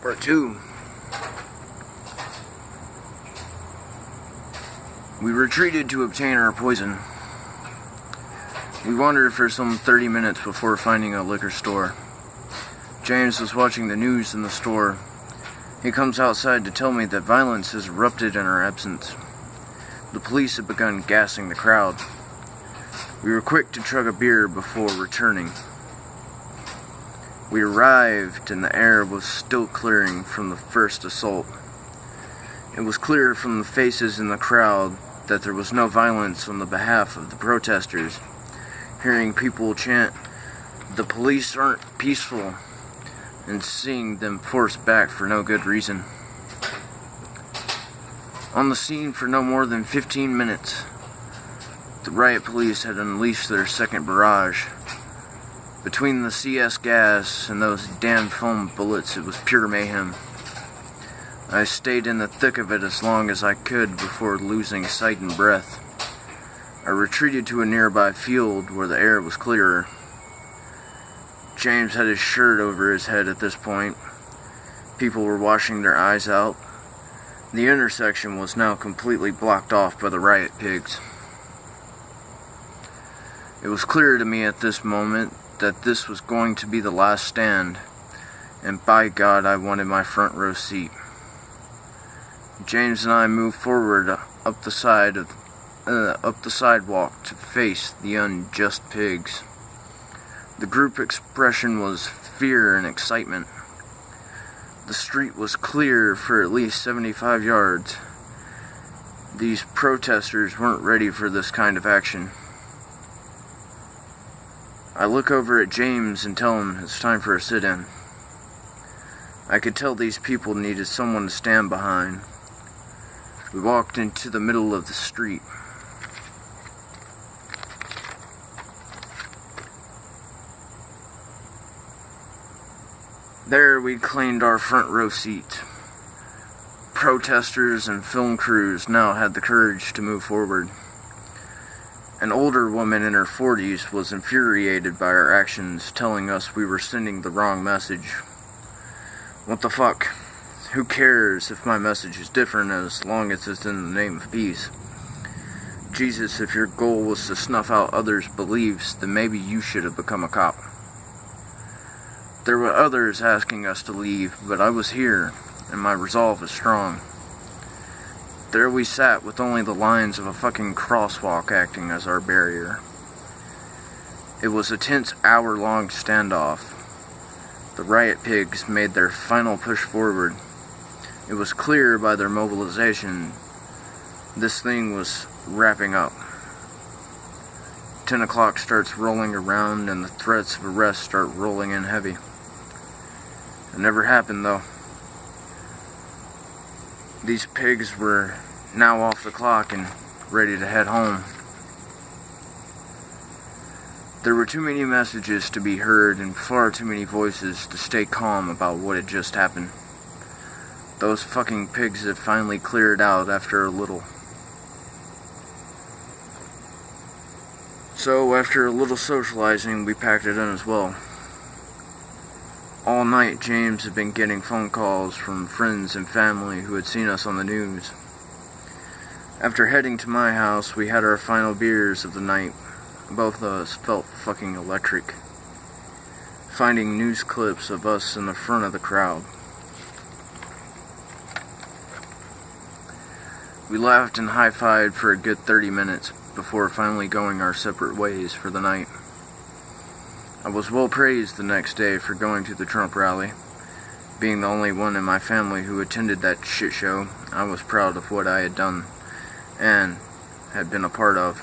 Part 2. We retreated to obtain our poison. We wandered for some 30 minutes before finding a liquor store. James was watching the news in the store. He comes outside to tell me that violence has erupted in our absence. The police had begun gassing the crowd. We were quick to chug a beer before returning. We arrived and the air was still clearing from the first assault. It was clear from the faces in the crowd that there was no violence on the behalf of the protesters. Hearing people chant, "The police aren't peaceful," and seeing them forced back for no good reason. On the scene for no more than 15 minutes, the riot police had unleashed their second barrage. Between the CS gas and those damn foam bullets, it was pure mayhem. I stayed in the thick of it as long as I could before losing sight and breath. I retreated to a nearby field where the air was clearer. James had his shirt over his head at this point. People were washing their eyes out. The intersection was now completely blocked off by the riot pigs. It was clear to me at this moment that this was going to be the last stand, and by God, I wanted my front row seat. James and I moved forward up the sidewalk to face the unjust pigs. The group expression was fear and excitement. The street was clear for at least 75 yards. These protesters weren't ready for this kind of action. I look over at James and tell him it's time for a sit-in. I could tell these people needed someone to stand behind. We walked into the middle of the street. There we claimed our front row seat. Protesters and film crews now had the courage to move forward. An older woman in her 40s was infuriated by our actions, telling us we were sending the wrong message. What the fuck? Who cares if my message is different as long as it's in the name of peace? Jesus, if your goal was to snuff out others' beliefs, then maybe you should have become a cop. There were others asking us to leave, but I was here, and my resolve was strong. There we sat with only the lines of a fucking crosswalk acting as our barrier. It was a tense hour-long standoff. The riot pigs made their final push forward. It was clear by their mobilization this thing was wrapping up. 10 o'clock starts rolling around and the threats of arrest start rolling in heavy. It never happened though. These pigs were now off the clock and ready to head home. There were too many messages to be heard and far too many voices to stay calm about what had just happened. Those fucking pigs had finally cleared out after a little. So after a little socializing, we packed it in as well. All night, James had been getting phone calls from friends and family who had seen us on the news. After heading to my house, we had our final beers of the night. Both of us felt fucking electric. Finding news clips of us in the front of the crowd. We laughed and high-fived for a good 30 minutes before finally going our separate ways for the night. I was well praised the next day for going to the Trump rally. Being the only one in my family who attended that shit show, I was proud of what I had done and had been a part of.